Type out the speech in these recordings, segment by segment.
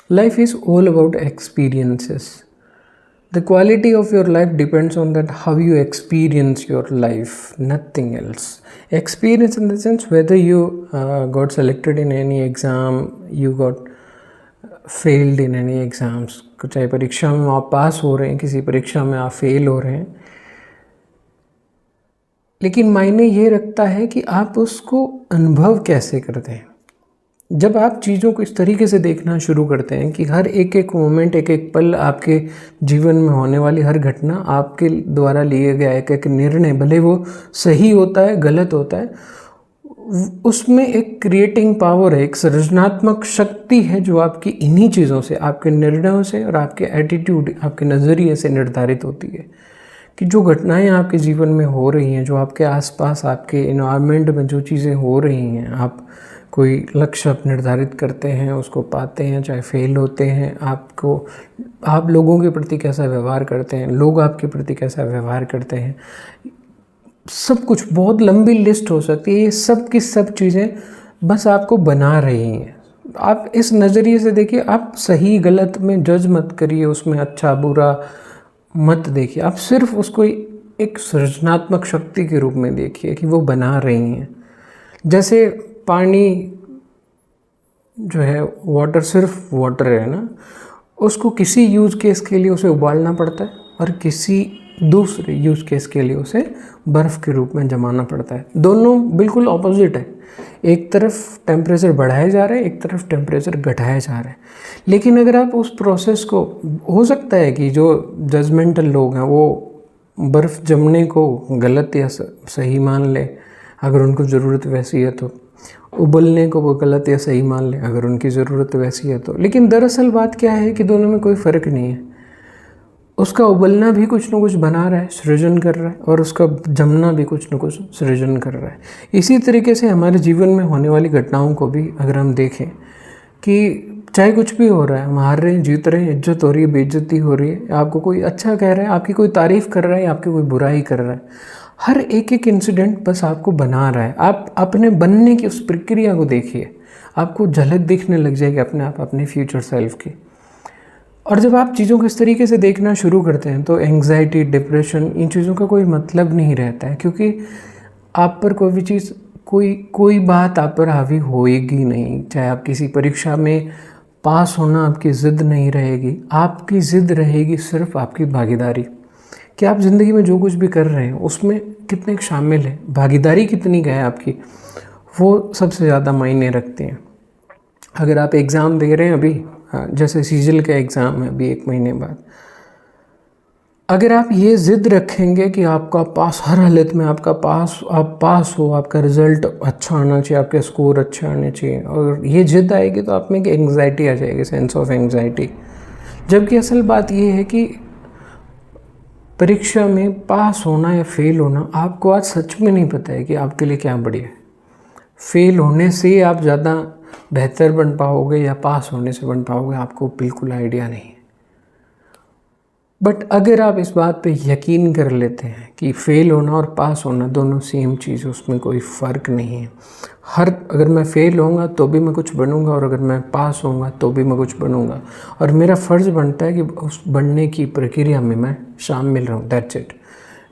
Life is all about experiences. The quality of your life depends on that how you experience your life, nothing else. Experience in the sense whether you got selected in any exam, you got failed in any exams. चाहे परीक्षा में आप पास हो रहे हैं, किसी परीक्षा में आप फेल हो रहे हैं, लेकिन मायने ये रखता है कि आप उसको अनुभव कैसे करते हैं। जब आप चीज़ों को इस तरीके से देखना शुरू करते हैं कि हर एक एक मोमेंट, एक एक पल, आपके जीवन में होने वाली हर घटना, आपके द्वारा लिए गया एक एक निर्णय, भले वो सही होता है गलत होता है, उसमें एक क्रिएटिंग पावर है, एक सृजनात्मक शक्ति है जो आपकी इन्हीं चीज़ों से, आपके निर्णयों से और आपके एटीट्यूड, आपके नज़रिए से निर्धारित होती है। कि जो घटनाएं आपके जीवन में हो रही हैं, जो आपके आसपास, आपके इन्वायरमेंट में जो चीज़ें हो रही हैं, आप कोई लक्ष्य निर्धारित करते हैं, उसको पाते हैं, चाहे फेल होते हैं, आप लोगों के प्रति कैसा व्यवहार करते हैं, लोग आपके प्रति कैसा व्यवहार करते हैं, सब कुछ बहुत लंबी लिस्ट हो सकती है। ये सब की सब चीज़ें बस आपको बना रही हैं। आप इस नज़रिए से देखिए, आप सही गलत में जज मत करिए, उसमें अच्छा बुरा मत देखिए, आप सिर्फ उसको एक सृजनात्मक शक्ति के रूप में देखिए कि वो बना रही हैं। जैसे पानी जो है, वाटर सिर्फ वाटर है ना, उसको किसी यूज़ केस के लिए उसे उबालना पड़ता है और किसी दूसरे यूज़ केस के लिए उसे बर्फ़ के रूप में जमाना पड़ता है। दोनों बिल्कुल ऑपोजिट है। एक तरफ टेम्परेचर बढ़ाया जा रहा है, एक तरफ टेम्परेचर घटाया जा रहा है। लेकिन अगर आप उस प्रोसेस को, हो सकता है कि जो जजमेंटल लोग हैं वो बर्फ़ जमने को गलत या सही मान ले अगर उनको ज़रूरत वैसी है, तो उबलने को वो गलत या सही मान ले अगर उनकी ज़रूरत वैसी है तो। लेकिन दरअसल बात क्या है कि दोनों में कोई फ़र्क नहीं है। उसका उबलना भी कुछ न कुछ बना रहा है, सृजन कर रहा है, और उसका जमना भी कुछ न कुछ सृजन कर रहा है। इसी तरीके से हमारे जीवन में होने वाली घटनाओं को भी अगर हम देखें कि चाहे कुछ भी हो रहा है, हम हार रहे हैं, जीत रहे हैं, इज्जत हो रही है, बेइज्जती हो रही है, आपको कोई अच्छा कह रहा है, आपकी कोई तारीफ़ कर रहा है, आपकी कोई बुराई कर रहा है, हर एक एक इंसिडेंट बस आपको बना रहा है। आप अपने बनने की उस प्रक्रिया को देखिए, आपको झलक दिखने लग जाएगी अपने आप, अपने फ्यूचर सेल्फ की। और जब आप चीज़ों को इस तरीके से देखना शुरू करते हैं तो एंग्जाइटी, डिप्रेशन, इन चीज़ों का कोई मतलब नहीं रहता है, क्योंकि आप पर कोई भी चीज़, कोई बात आप पर हावी होएगी नहीं। चाहे आप किसी परीक्षा में पास होना आपकी ज़िद नहीं रहेगी, आपकी ज़िद रहेगी सिर्फ आपकी भागीदारी, कि आप ज़िंदगी में जो कुछ भी कर रहे हैं उसमें कितने शामिल है, भागीदारी कितनी है आपकी, वो सबसे ज़्यादा मायने रखते हैं। अगर आप एग्ज़ाम दे रहे हैं अभी, जैसे सीजल का एग्ज़ाम है अभी 1 महीने बाद, अगर आप ये ज़िद रखेंगे कि आपका पास, हर हालत में आपका पास, आप पास हो, आपका रिज़ल्ट अच्छा आना चाहिए, आपके स्कोर अच्छे आने चाहिए, और ये ज़िद आएगी तो आप में एक एंग्जाइटी आ जाएगी, सेंस ऑफ एंग्जाइटी। जबकि असल बात ये है कि परीक्षा में पास होना या फेल होना, आपको आज सच में नहीं पता है कि आपके लिए क्या बढ़िया है। फेल होने से आप ज़्यादा बेहतर बन पाओगे या पास होने से बन पाओगे, आपको बिल्कुल आइडिया नहीं है। बट अगर आप इस बात पे यकीन कर लेते हैं कि फ़ेल होना और पास होना दोनों सेम चीज़ है, उसमें कोई फ़र्क नहीं है, अगर मैं फ़ेल होऊंगा तो भी मैं कुछ बनूंगा, और अगर मैं पास होऊंगा तो भी मैं कुछ बनूंगा, और मेरा फ़र्ज़ बनता है कि उस बनने की प्रक्रिया में मैं शामिल रहूं। That's it.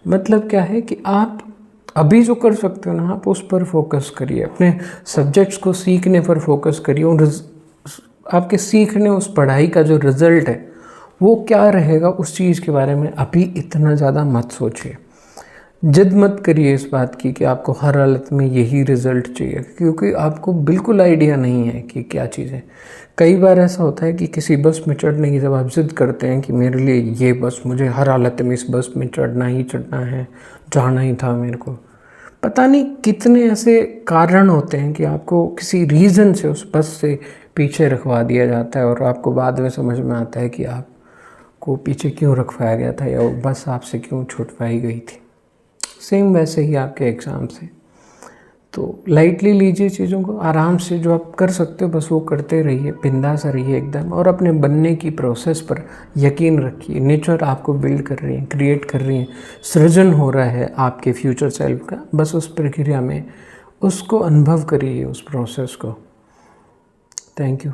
मतलब क्या है कि आप अभी जो कर सकते हो ना, आप उस पर फोकस करिए, अपने सब्जेक्ट्स को सीखने पर फोकस करिए, और आपके सीखने, उस पढ़ाई का जो रिज़ल्ट है वो क्या रहेगा, उस चीज़ के बारे में अभी इतना ज़्यादा मत सोचिए। जिद मत करिए इस बात की कि आपको हर हालत में यही रिज़ल्ट चाहिए, क्योंकि आपको बिल्कुल आइडिया नहीं है कि क्या चीज़ है। कई बार ऐसा होता है कि किसी बस में चढ़ने की जब आप जिद करते हैं कि मेरे लिए ये बस, मुझे हर हालत में इस बस में चढ़ना ही चढ़ना है, जाना ही था मेरे को, पता नहीं कितने ऐसे कारण होते हैं कि आपको किसी रीज़न से उस बस से पीछे रखवा दिया जाता है, और आपको बाद में समझ में आता है कि आपको पीछे क्यों रखवाया गया था, या वो बस आपसे क्यों छुटवाई गई थी। सेम वैसे ही आपके एग्ज़ाम से। तो लाइटली लीजिए चीज़ों को, आराम से जो आप कर सकते हो बस वो करते रहिए, बिंदास रहिए एकदम, और अपने बनने की प्रोसेस पर यकीन रखिए। नेचर आपको बिल्ड कर रही है, क्रिएट कर रही है, सृजन हो रहा है आपके फ्यूचर सेल्फ का। बस उस प्रक्रिया में उसको अनुभव करिए, उस प्रोसेस को। Thank you.